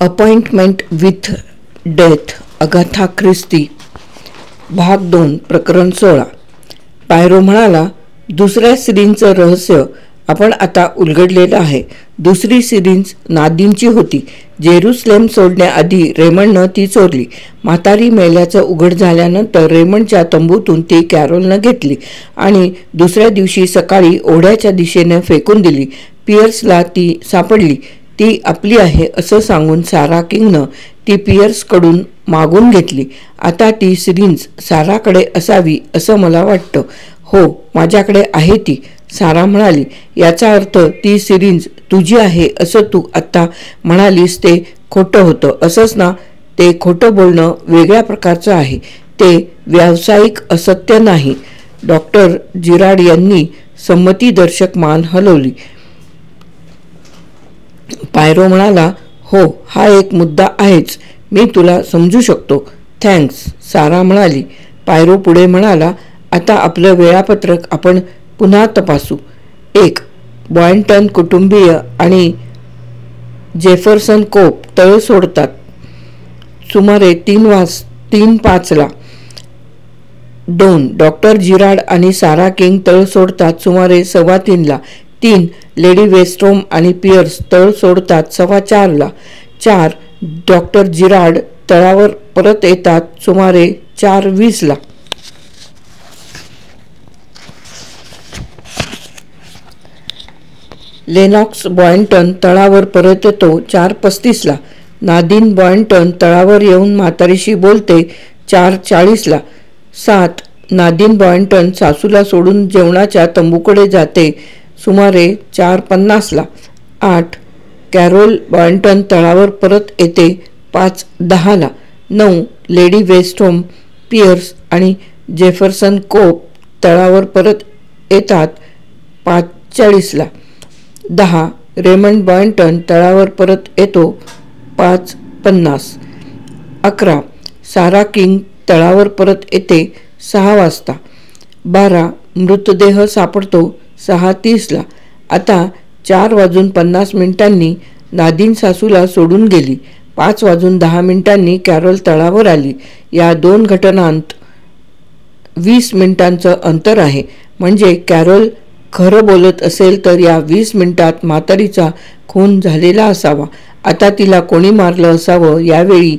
Appointment with death Agatha ख्रिस्ती भाग 2 प्रकरण 16. पायरो म्हणाला, दुसऱ्या सिरिंजचं रहस्य आपण आता उलगडलेलं आहे. दुसरी सिरिंज नादीनची होती. जेरुसलेम सोडण्याआधी रेमंडनं ती चोरली. म्हातारी मेल्याचं उघड झाल्यानंतर रेमंडच्या तंबूतून ती कॅरोलनं घेतली आणि दुसऱ्या दिवशी सकाळी ओढ्याच्या दिशेनं फेकून दिली. पियर्सला ती सापडली. ती आपली आहे असं सांगून सारा किंगनं ती पियर्सकडून मागून घेतली. आता ती सिरिंज साराकडे असावी असं मला वाटतं. हो, माझ्याकडे आहे ती, सारा म्हणाली. याचा अर्थ ती सिरिंज तुझी आहे असं तू आत्ता म्हणालीस ते खोटं होतं, असंच ना? ते खोटं बोलणं वेगळ्या प्रकारचं आहे. ते व्यावसायिक असत्य नाही. डॉक्टर जिराड यांनी संमतीदर्शक मान हलवली. पायरो म्हणाला, हो, हा एक मुद्दा आहेच. मी तुला समजू शकतो. थँक्स, सारा म्हणाली. पायरो पुढे म्हणाला, आता आपलं वेळापत्रक आपण पुन्हा तपासू. 1. बॉयंटन कुटुंबीय आणि जेफरसन कोप तळ सोडतात सुमारे 3:05ला. 2. डॉक्टर जिराड आणि सारा किंग तळ सोडतात सुमारे 3:15ला. 3. लेडी वेस्ट्रोम आणि पियर्स तळ सोडतात 4:15ला. 4. डॉक्टर जिराड तळावर परत येतात सुमारे 4:20ला. लेनॉक्स बॉयंटन तळावर परत येतो 4:35ला. नादीन बॉयंटन तळावर येऊन म्हातारीशी बोलते 4:40ला. 7. नादीन बॉयंटन सासूला सोडून जेवणाच्या तंबूकडे जाते सुमारे 4:50ला. 8. कॅरोल बॉयंटन तळावर परत येते 5:10ला. 9. लेडी वेस्टहोम, पियर्स आणि जेफरसन कोप तळावर परत येतात 5:40ला. 10. रेमंड बॉयंटन तळावर परत येतो 5:50. 11. सारा किंग तळावर परत येते 6 वाजता. 12. मृतदेह सापडतो 6:30ला. आता 4:50 नादीन सासूला सोडून गेली. 5:10 कॅरोल तळावर आली. या 2 घटनांत 20 मिनिटांचं अंतर आहे. म्हणजे कॅरोल खरं बोलत असेल तर या 20 मिनिटात म्हातारीचा खून झालेला असावा. आता तिला कोणी मारलं असावं? यावेळी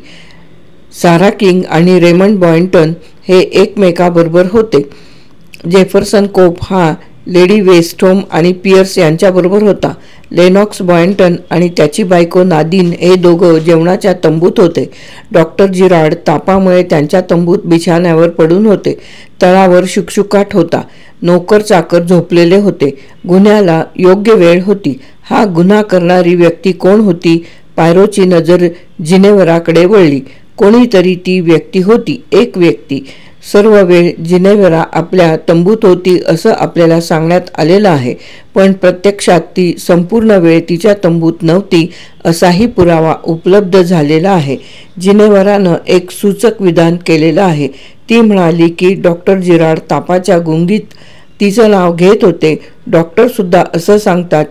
सारा किंग आणि रेमंड बॉयंटन हे एकमेकाबरोबर होते. जेफरसन कोप हा लेडी वेस्टहोम आणि पियर्स यांच्याबरोबर होता. लेनॉक्स बॉयंटन आणि त्याची बायको नादीन हे दोघं जेवणाच्या तंबूत होते. डॉक्टर जिराड तापामुळे त्यांच्या तंबूत बिछाण्यावर पडून होते. तळावर शुकशुकाट होता. नोकर चाकर झोपलेले होते. गुन्ह्याला योग्य वेळ होती. हा गुन्हा करणारी व्यक्ती कोण होती? पायरोची नजर जिनेव्हराकडे वळली. कोणीतरी ती व्यक्ती होती. एक व्यक्ती. सर्व वेळ जिनेव्हरा आपल्या तंबूत होती असं आपल्याला सांगण्यात आलेलं आहे, पण प्रत्यक्षात ती संपूर्ण वेळ तिच्या तंबूत नव्हती असाही पुरावा उपलब्ध झालेला आहे. जिनेव्हरानं एक सूचक विधान केलेलं आहे. ती म्हणाली की डॉक्टर जिराड तापाच्या गुंगीत तिचं नाव घेत होते. डॉक्टरसुद्धा असं सांगतात.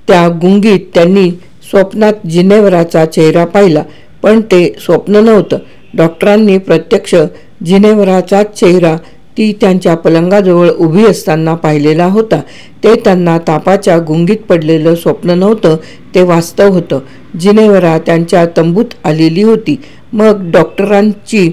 त्या गुंगीत त्यांनी स्वप्नात जिनेव्हराचा चेहरा पाहिला, पण ते स्वप्न नव्हतं. डॉक्टरांनी प्रत्यक्ष जिनेव्हराचाच चेहरा ती त्यांच्या पलंगाजवळ उभी असताना पाहिलेला होता. ते त्यांना तापाच्या गुंगीत पडलेलं स्वप्न नव्हतं, ते वास्तव होतं. जिनेव्हरा त्यांच्या तंबूत आलेली होती. मग डॉक्टरांची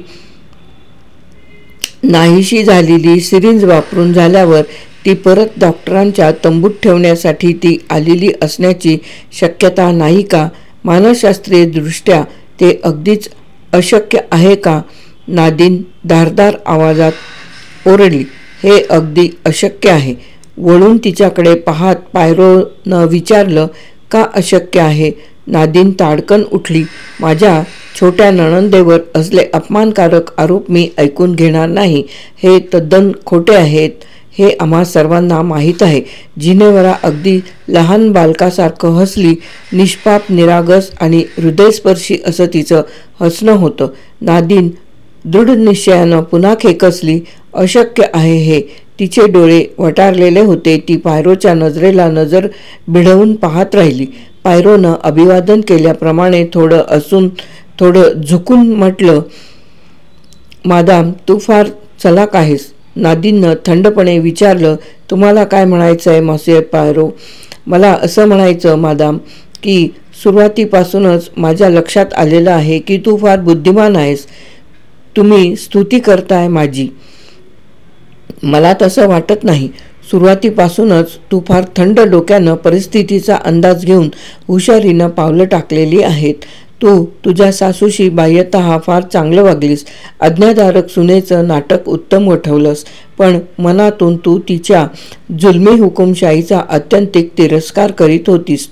नाहीशी झालेली सिरिंज वापरून झाल्यावर ती परत डॉक्टरांच्या तंबूत ठेवण्यासाठी ती आलेली असण्याची शक्यता नाही का? मानसशास्त्रीय दृष्ट्या ते अगदीच अशक्य आहे का? नादीन धारदार आवाजात ओरडली. हे अगदी अशक्य आहे. वळून तिच्याकडे पाहत पायरोनं विचारलं, का अशक्य आहे? नादीन ताडकन उठली. माझ्या छोट्या नणंदेवर असले अपमानकारक आरोप मी ऐकून घेणार नाही. हे तद्दन खोटे आहेत. हे आम्हा सर्वांना माहीत आहे. जिनेव्हरा अगदी लहान बालकासारखं हसली. निष्पाप, निरागस आणि हृदयस्पर्शी असं तिचं हसणं होतं. नादीन दृढ निश्चयानं पुन्हा खेकसली. अशक्य आहे हे. तिचे डोळे वटारलेले होते. ती पायरोच्या नजरेला नजर भिडवून पाहत राहिली. पायरोनं अभिवादन केल्याप्रमाणे थोडं झुकून म्हटलं, मादाम, तू फार चलाक आहेस. नादिननं थंडपणे विचारलं, तुम्हाला काय म्हणायचं आहे मॉन्सियर पायरो? मला असं म्हणायचं मादाम की सुरुवातीपासूनच माझ्या लक्षात आलेलं आहे की तू फार बुद्धिमान आहेस. तुम्ही स्तुती करताय माझी. मला तसं वाटत नाही. सुरुवातीपासूनच तू फार थंड डोक्यानं परिस्थितीचा अंदाज घेऊन हुशारीनं पावलं टाकलेली आहेत. तू तुझ्या सासूशी बाह्यतः फार चांगलं वागलीस. आज्ञाधारक सुनेचं नाटक उत्तम वठवलंस, पण मनातून तू तिच्या जुलमी हुकुमशाहीचा अत्यंतिक तिरस्कार करीत होतीस.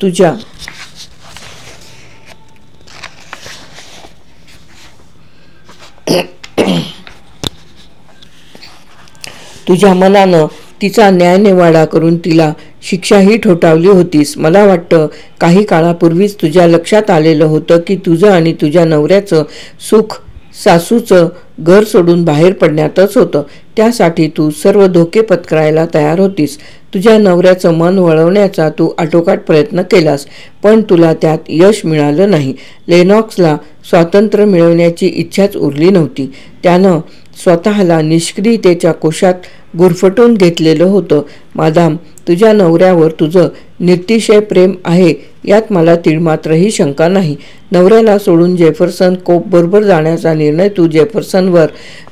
तुझ्या मनानं तिचा न्यायनिवाडा करून तिला शिक्षाही ठोठावली होतीस. मला वाटतं काही काळापूर्वीच तुझ्या लक्षात आलेलं होतं की तुझं आणि तुझ्या नवऱ्याचं सुख सासूचं घर सोडून बाहेर पडण्यातच होतं. त्यासाठी तू सर्व धोके पत्करायला तयार होतीस. तुझ्या नवऱ्याचं मन वळवण्याचा तू आटोकाट प्रयत्न केलास, पण तुला त्यात यश मिळालं नाही. लेनॉक्सला स्वातंत्र्य मिळवण्याची इच्छाच उरली नव्हती. त्यानं स्वतःला निष्क्रियतेच्या कोशात गुरफटून घेतलेलं होतं. मादाम, तुझ्या नवऱ्यावर तुझं निरतिशय प्रेम आहे यात मला तीळमात्रही शंका नाही. नवऱ्याला सोडून जेफरसन कोपबरोबर जाण्याचा निर्णय तू जेफरसनवर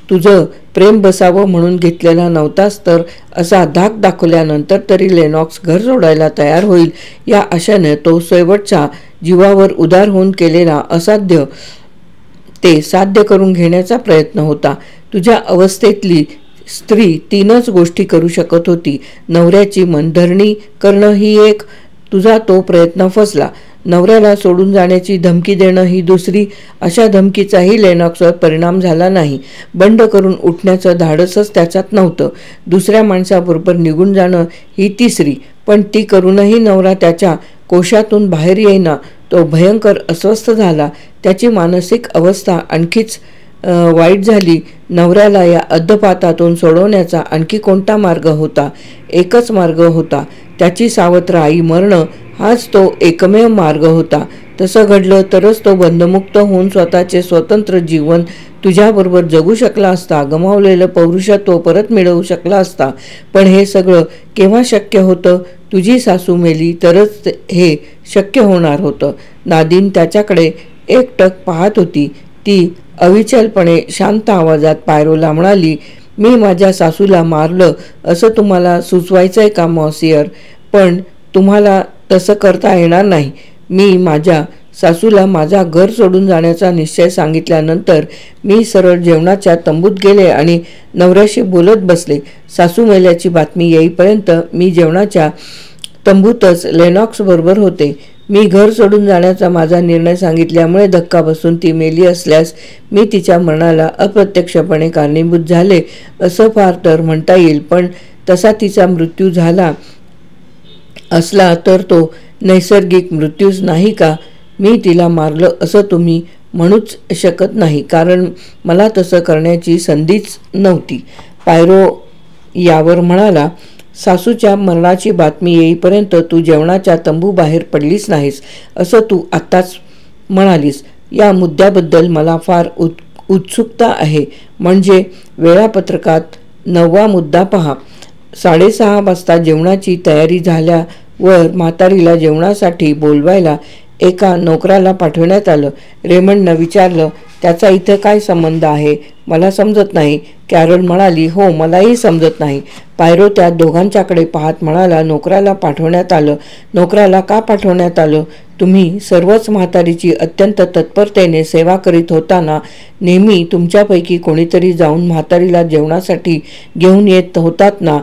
तुझं प्रेम बसावं म्हणून घेतलेला नव्हतास, तर असा धाक दाखवल्यानंतर तरी लेनॉक्स घर सोडायला तयार होईल या आशेने तो शेवटच्या जीवावर उदार होऊन केलेला असाध्य ते साध्य करून घेण्याचा प्रयत्न होता. तुझ्या अवस्थेतली स्त्री तीनच गोष्टी करू शकत होती. नवऱ्याची मनधरणी करणं ही एक, तुझा तो प्रयत्न फसला. नवऱ्याला सोडून जाण्याची धमकी देणं ही दुसरी. अशा धमकीचाही लेनॉक्सवर परिणाम झाला नाही. बंड करून उठण्याचं धाडसच त्याच्यात नव्हतं. दुसऱ्या माणसाबरोबर निघून जाणं ही तिसरी. पण ती करूनही नवरा त्याच्या कोशातून बाहेर येईना. तो भयंकर अस्वस्थ झाला. त्याची मानसिक अवस्था आणखीच वाईट झाली. नवऱ्याला या अद्धपातातून सोडवण्याचा आणखी कोणता मार्ग होता? एकच मार्ग होता, त्याची सावत्र आई मरणं. हाच तो एकमेव मार्ग होता. तसं घडलं तरच तो बंधमुक्त होऊन स्वतःचे स्वतंत्र जीवन तुझ्याबरोबर जगू शकला असता. गमावलेलं पौरुषत्व परत मिळवू शकला असता. पण हे सगळं केव्हा शक्य होतं? तुझी सासू मेली तरच हे शक्य होणार होतं. नादिन त्याच्याकडे एकटक पाहत होती. ती अविचलपणे शांत आवाजात पायरोला म्हणाली, मी माझ्या सासूला मारलं असं तुम्हाला सुचवायचंय का मॉन्सियर? पण तुम्हाला तसं करता येणार नाही. मी माझ्या सासूला माझा घर सोडून जाण्याचा निश्चय सांगितल्यानंतर मी सरळ जेवणाच्या तंबूत गेले आणि नवऱ्याशी बोलत बसले. सासू मेल्याची बातमी येईपर्यंत मी जेवणाच्या तंबूतच लेनॉक्स बरोबर होते. मी घर सोडून जाण्याचा माझा निर्णय सांगितल्यामुळे धक्का बसून ती मेली असल्यास मी तिच्या मरणाला अप्रत्यक्षपणे कारणीभूत झाले असं फार तर म्हणता येईल. पण तसा तिचा मृत्यू झाला असला तर तो नैसर्गिक मृत्यूच नाही का? मी तिला मारलं असं तुम्ही म्हणूच शकत नाही, कारण मला तसं करण्याची संधीच नव्हती. पायरो यावर म्हणाला, सासूच्या मरणाची बातमी येईपर्यंत तू जेवणाच्या तंबू बाहेर पडलीच नाहीस असं तू आत्ताच म्हणालीस. या मुद्द्याबद्दल मला फार उत्सुकता आहे. म्हणजे वेळापत्रकात 9वा मुद्दा पहा. 6:30 वाजता जेवणाची तयारी झाल्यावर म्हातारीला जेवणासाठी बोलवायला एका नोकराला पाठवण्यात आलं. रेमंडनं विचारलं, त्याचा इथं काय संबंध आहे? मला समजत नाही. कॅरोल म्हणाली, हो, मलाही समजत नाही. पायरो त्या दोघांच्याकडे पाहत म्हणाला, नोकराला पाठवण्यात आलं. नोकराला का पाठवण्यात आलं? तुम्ही सर्वच म्हातारीची अत्यंत तत्परतेने सेवा करीत होताना नेहमी तुमच्यापैकी कोणीतरी जाऊन म्हातारीला जेवणासाठी घेऊन येत होतात ना.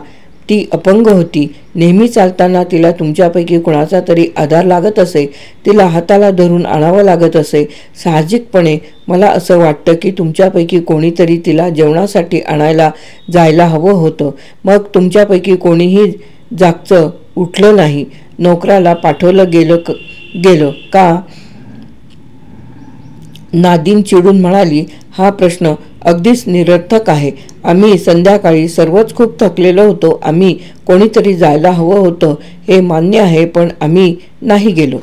ती अपंग होती. नेहमी चालताना तिला तुमच्यापैकी कुणाचा तरी आधार लागत असे. तिला हाताला धरून आणावं लागत असे. साहजिकपणे मला असं वाटतं की तुमच्यापैकी कोणीतरी तिला जेवणासाठी आणायला जायला हवं होतं. मग तुमच्यापैकी कोणीही जागचं उठलं नाही. नोकराला पाठवलं गेलं का? नादिन चिडून म्हणाली, हा प्रश्न अगदीच निरर्थक आहे. आम्ही संध्याकाळी सर्वच खूप थकलेलो होतो. आम्ही कोणीतरी जायला हवं होतं हे मान्य आहे, पण आम्ही नाही गेलो.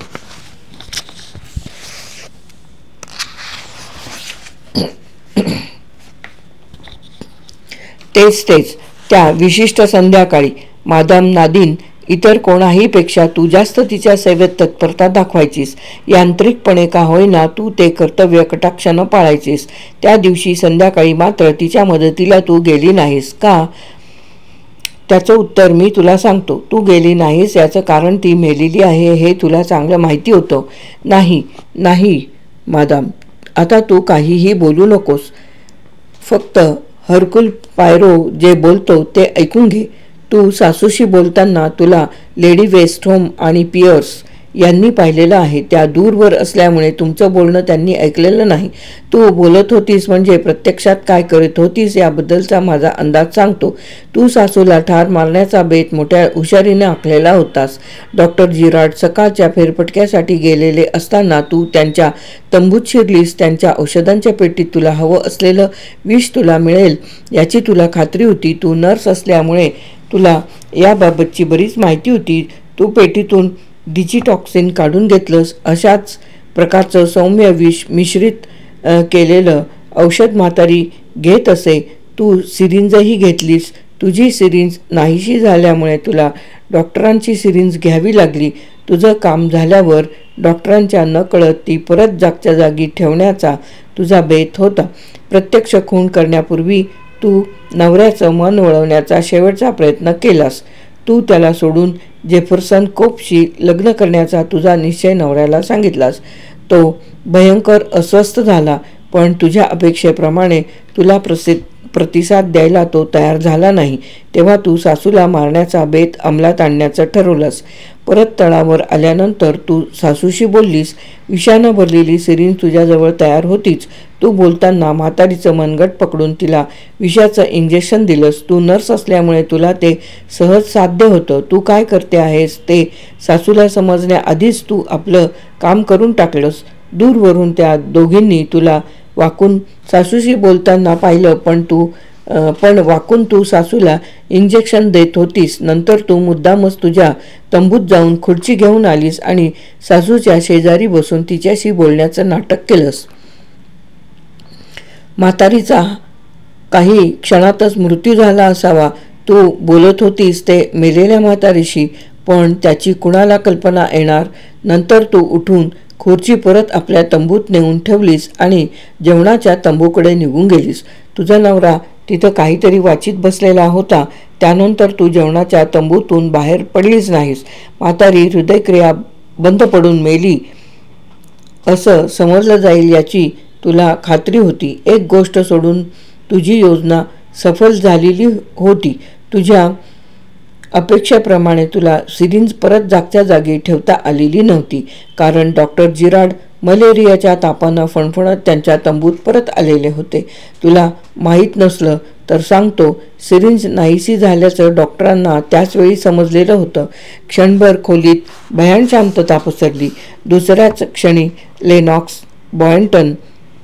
तेच त्या विशिष्ट संध्याकाळी मादाम नादिन इतर कोणाहीपेक्षा तू जास्त तिच्या सेवेत तत्परता दाखवायचीस. यांत्रिकपणे का होईना तू ते कर्तव्य कटाक्षानं पाळायचीस. त्या दिवशी संध्याकाळी मात्र तिच्या मदतीला तू गेली नाहीस का? त्याचं उत्तर मी तुला सांगतो. तू गेली नाहीस याचं कारण ती मेलेली आहे हे तुला चांगलं माहिती होतं. नाही मादाम, आता तू काहीही बोलू नकोस. फक्त हरकुल पायरो जे बोलतो ते ऐकून घे. तू सासूशी बोलताना तुला लेडी वेस्टहोम आणि पियर्स यांनी पाहिलेलं आहे. त्या दूरवर असल्यामुळे तुमचं बोलणं त्यांनी ऐकलेलं नाही. तू बोलत होतीस म्हणजे प्रत्यक्षात काय करत होतीस याबद्दलचा माझा अंदाज सांगतो. तू सासूला ठार मारण्याचा बेत मोठ्या हुशारीने आखलेला होतास. डॉक्टर जिराड सकाळच्या फेरफटक्यासाठी गेलेले असताना तू त्यांच्या तंबूत शिरलीस. त्यांच्या औषधांच्या पेटीत तुला हवं असलेलं विष तुला मिळेल याची तुला खात्री होती. तू नर्स असल्यामुळे तुला याबाबतची बरीच माहिती होती. तू पेटीतून डिजिटॉक्सिन काढून घेतलंस. अशाच प्रकारचं सौम्य विष मिश्रित केलेलं औषध म्हातारी घेत असे. तू सिरिंजही घेतलीस. तुझी सिरिंज नाहीशी झाल्यामुळे तुला डॉक्टरांची सिरिंज घ्यावी लागली. तुझं काम झाल्यावर डॉक्टरांच्या नकळत ती परत जागच्या जागी ठेवण्याचा तुझा बेत होता. प्रत्यक्ष खून करण्यापूर्वी तू नवऱ्याचं मन वळवण्याचा शेवटचा प्रयत्न केलास. तू त्याला सोडून जेफरसन कोपशी लग्न करण्याचा तुझा निश्चय नवऱ्याला सांगितलास. तो भयंकर अस्वस्थ झाला, पण तुझ्या अपेक्षेप्रमाणे तुला प्रतिसाद द्यायला तो तयार झाला नाही. तेव्हा तू सासूला मारण्याचा बेत अंमलात आणण्याचं ठरवलंस. परत तळावर आल्यानंतर तू सासूशी बोललीस. विषानं भरलेली सिरिंज तुझ्याजवळ तयार होतीच. तू बोलताना म्हातारीचं मनगट पकडून तिला विषाचं इंजेक्शन दिलंस. तू नर्स असल्यामुळे तुला ते सहज साध्य होतं. तू काय करते आहेस ते सासूला समजण्याआधीच तू आपलं काम करून टाकलंस. दूरवरून त्या दोघींनी तुला वाकून सासूशी बोलताना पाहिलं, पण वाकून तू सासूला इंजेक्शन देत होतीस. नंतर तू मुद्दामच तुझ्या तंबूत जाऊन खुर्ची घेऊन आलीस आणि सासूच्या शेजारी बसून तिच्याशी बोलण्याचं नाटक केलंस. म्हातारीचा काही क्षणातच मृत्यू झाला असावा. तू बोलत होतीस ते मेलेल्या म्हातारीशी, पण त्याची कुणाला कल्पना येणार? नंतर तू उठून खुर्ची परत आपल्या तंबूत नेऊन ठेवलीस आणि जेवणाच्या तंबूकडे निघून गेलीस. तुझा नवरा तिथं काहीतरी वाचित बसलेला होता. त्यानंतर तू जेवणाच्या तंबूतून बाहेर पडलीच नाहीस. म्हातारी हृदयक्रिया बंद पडून मेली असं समजलं जाईल याची तुला खात्री होती. एक गोष्ट सोडून तुझी योजना सफल झालेली होती. तुझ्या अपेक्षेप्रमाणे तुला सिरिंज परत जागच्या जागी ठेवता आलेली नव्हती, कारण डॉक्टर जिराड मलेरियाच्या तापानं फणफणत त्यांच्या तंबूत परत आलेले होते. तुला माहीत नसलं तर सांगतो, सिरिंज नाहीशी झाल्याचं डॉक्टरांना त्याचवेळी समजलेलं होतं. क्षणभर खोलीत भयान शांतता पसरली. दुसऱ्याच क्षणी लेनॉक्स बॉयंटन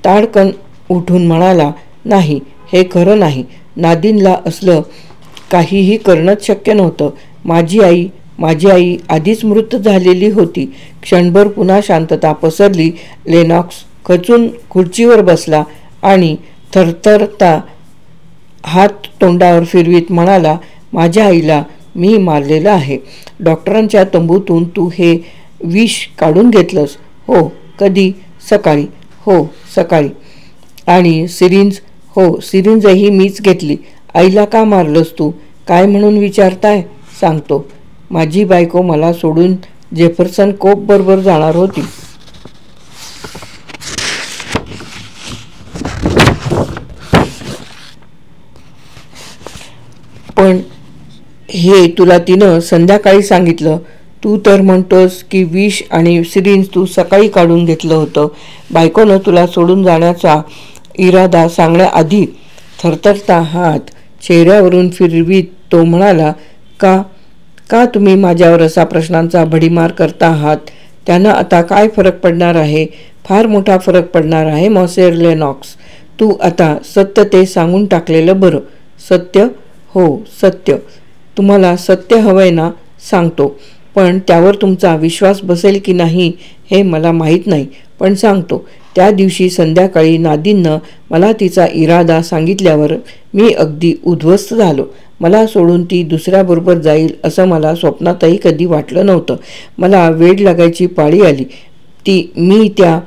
ताडकन उठून म्हणाला, नाही, हे खरं नाही. नादिनला असलं काहीही करणंच शक्य नव्हतं. माझी आई आधीच मृत झालेली होती. क्षणभर पुन्हा शांतता पसरली. लेनॉक्स खचून खुर्चीवर बसला आणि थरथरता हात तोंडावर फिरवीत म्हणाला, माझ्या आईला मी मारलेलं आहे. डॉक्टरांच्या तंबूतून तू हे विष काढून घेतलंस? हो. कधी? सकाळी. हो, सकाळी. आणि सिरिंज? हो, सिरिंजही मीच घेतली. आईला का मारलंस तू? काय म्हणून विचारताय? सांगतो. माझी बायको मला सोडून जेफरसन कोप बरोबर जाणार होती. पण हे तुला तिनं संध्याकाळी सांगितलं. तू तर म्हणतोस की विष आणि सिरिंज तू सकाळी काढून घेतलं होतं. बायकोनं तुला सोडून जाण्याचा इरादा सांगण्याआधी थरथरता हात चेहऱ्यावरून फिरवीत तो म्हणाला, का तुम्ही माझ्यावर असा प्रश्नांचा भडीमार करता आहात? त्यानं आता काय फरक पडणार आहे? फार मोठा फरक पडणार आहे मॉसेर लेनॉक्स. तू आता सत्य ते सांगून टाकलेलं बरं. सत्य? हो सत्य. तुम्हाला सत्य हवंय ना? सांगतो, पण त्यावर तुमचा विश्वास बसेल की नाही हे मला माहीत नाही, पण सांगतो. त्या दिवशी संध्याकाळी नादिननं मला तिचा इरादा सांगितल्यावर मी अगदी उद्ध्वस्त झालो. मला सोडून ती दुसऱ्याबरोबर जाईल असं मला स्वप्नातही कधी वाटलं नव्हतं. मला वेड लागायची पाळी आली. मी त्या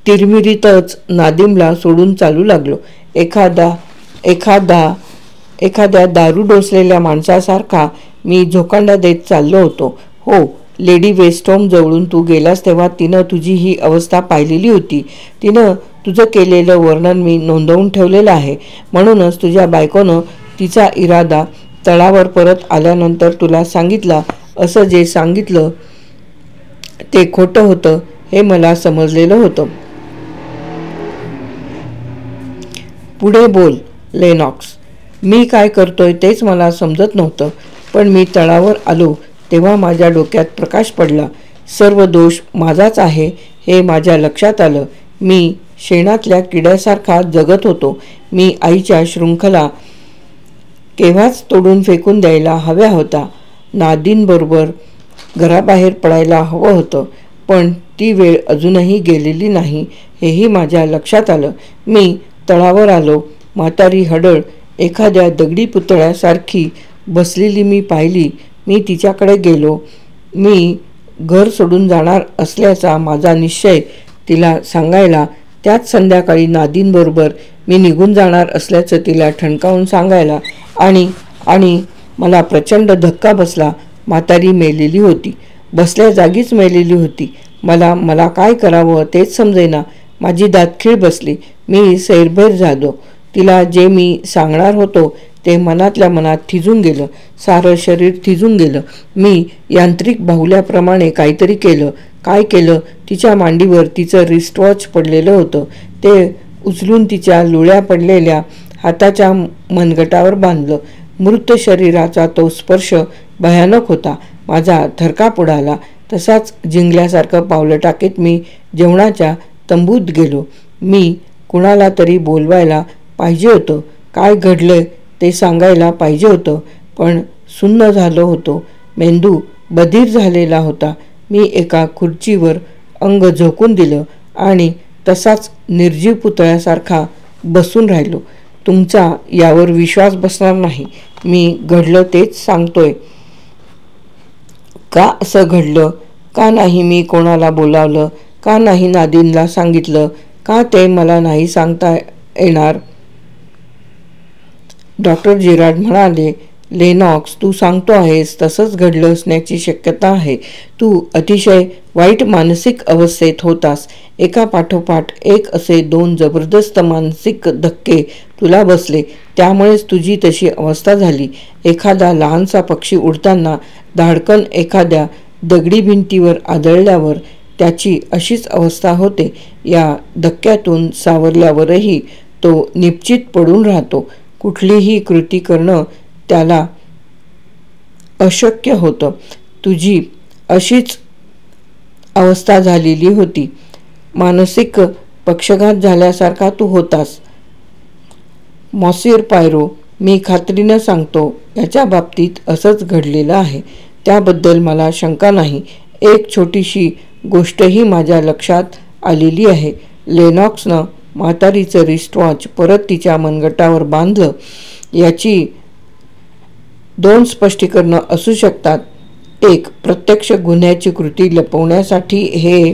तिरमिरीतच नादिमला सोडून चालू लागलो. एखाद्या दारू डोसलेल्या माणसासारखा मी झोकांडा देत चाललो होतो. हो, लेडी वेस्टहोम जवळून तू गेलास तेव्हा तिनं तुझी ही अवस्था पाहिलेली होती. तिनं तुझं केलेलं वर्णन मी नोंदवून ठेवलेलं आहे. म्हणूनच तुझ्या बायकोनं तिचा इरादा तळावर परत आल्यानंतर तुला सांगितला असं जे सांगितलं ते खोटं होतं हे मला समजलेलं होतं. पुढे बोल लेनॉक्स. मी काय करतोय तेच मला समजत नव्हतं, पण मी तळावर आलो तेव्हा माझ्या डोक्यात प्रकाश पडला. सर्व दोष माझाच आहे हे माझ्या लक्षात आलं. मी शेणातल्या किड्यासारखा जगत होतो. मी आईच्या शृंखला केव्हाच तोडून फेकून द्यायला हव्या होता. नादिनबरोबर घराबाहेर पडायला हवं होतं, पण ती वेळ अजूनही गेलेली नाही हेही माझ्या लक्षात आलं. मी तळावर आलो. म्हातारी हडळ एखाद्या दगडी पुतळ्यासारखी बसलेली मी पाहिली. मी तिच्याकडे गेलो. मी घर सोडून जाणार असल्याचा माझा निश्चय तिला सांगायला, त्याच संध्याकाळी नादिनबरोबर मी निघून जाणार असल्याचं तिला ठणकावून सांगायला आणि मला प्रचंड धक्का बसला. म्हातारी मेलेली होती, बसल्या जागीच मेलेली होती. मला काय करावं तेच समजेना. माझी दातखीळ बसली. मी सैरभैर झालो. तिला जे मी सांगणार होतो ते मनातल्या मनात थिजून गेलं. सारं शरीर थिजून गेलं. मी यांत्रिक बाहुल्याप्रमाणे काहीतरी केलं. काय केलं? तिच्या मांडीवर तिचं रिस्टवॉच पडलेलं होतं. ते उचलून तिच्या लुळ्या पडलेल्या हाताच्या मनगटावर बांधलं. मृत शरीराचा तो स्पर्श भयानक होता. माझा थरकाप उडाला. तसाच जिंकल्यासारखं पावलं टाकीत मी जेवणाच्या तंबूत गेलो. मी कुणाला तरी बोलवायला पाहिजे होतं. काय घडलं ते सांगायला पाहिजे होतं, पण सुन्न झालो होतो. मेंदू बधीर झालेला होता. मी एका खुर्चीवर अंग झोकून दिलं आणि तसाच निर्जीव पुतळ्यासारखा बसून राहिलो. तुमचा यावर विश्वास बसणार नाही. मी घडलं तेच सांगतोय. का असं घडलं? का नाही मी कोणाला बोलावलं? का नाही नादिनला सांगितलं? का ते मला नाही सांगता येणार? डॉक्टर जिराड म्हणाले, लेनॉक्स, तू सांगतो आहेस तसंच घडलं असण्याची शक्यता आहे. तू अतिशय वाईट मानसिक अवस्थेत होतास. एका पाठोपाठ एक असे 2 जबरदस्त मानसिक धक्के तुला बसले. त्यामुळेच तुझी तशी अवस्था झाली. एखादा लहानसा पक्षी उडताना धाडकन एखाद्या दगडी भिंतीवर आदळल्यावर त्याची अशीच अवस्था होते. या धक्क्यातून सावरल्यावरही तो निश्चित पडून राहतो. कुठलीही कृती करणं त्याला अशक्य होतं. तुझी अशीच अवस्था झालेली होती. मानसिक पक्षघात झाल्यासारखा तू होतास. मॉसियर पायरो, मी खात्रीनं सांगतो याच्या बाबतीत असंच घडलेलं आहे. त्याबद्दल मला शंका नाही. एक छोटीशी गोष्टही माझ्या लक्षात आलेली आहे. लेनॉक्सनं म्हातारीचं रिस्टवॉच परत तिच्या मनगटावर बांधलं. याची 2 स्पष्टीकरणं असू शकतात. एक, प्रत्यक्ष गुन्ह्याची कृती लपवण्यासाठी हे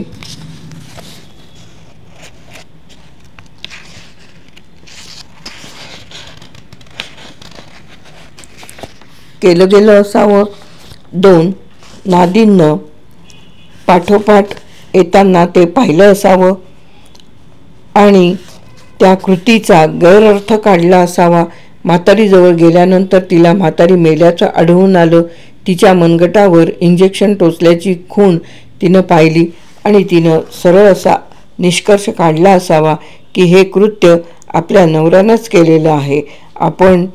केलं गेलं असावं. 2, नादिननं पाठोपाठ येताना ते पाहिलं असावं आणि त्या कृतीचा गैरअर्थ काढला असावा. म्हातारीजवळ गेल्यानंतर तिला म्हातारी मेल्याचं आढळून आलं. तिच्या मनगटावर इंजेक्शन टोचल्याची खूण तिनं पाहिली आणि तिनं सरळ असा निष्कर्ष काढला असावा की हे कृत्य आपल्या नवऱ्यानंच केलेलं आहे. आपण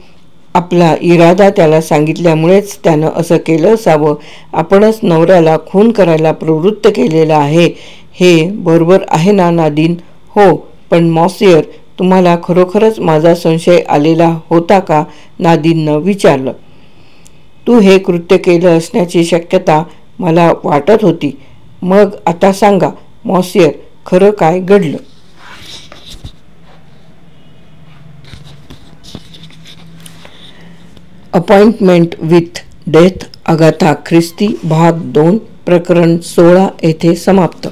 आपला इरादा त्याला सांगितल्यामुळेच त्यानं असं केलं असावं. आपणच नवऱ्याला खून करायला प्रवृत्त केलेलं आहे. हे बरोबर आहे ना नादिन? हो, पण मॉसियर, तुम्हाला खरोखरच माझा संशय आलेला होता का? नादीननं विचारलं. तू हे कृत्य केलं असण्याची शक्यता मला वाटत होती. मग आता सांगा मॉन्सियर, खरं काय घडलं? अपॉइंटमेंट विथ डेथ अगाथा ख्रिस्ती भाग 2 प्रकरण 16 येथे समाप्त.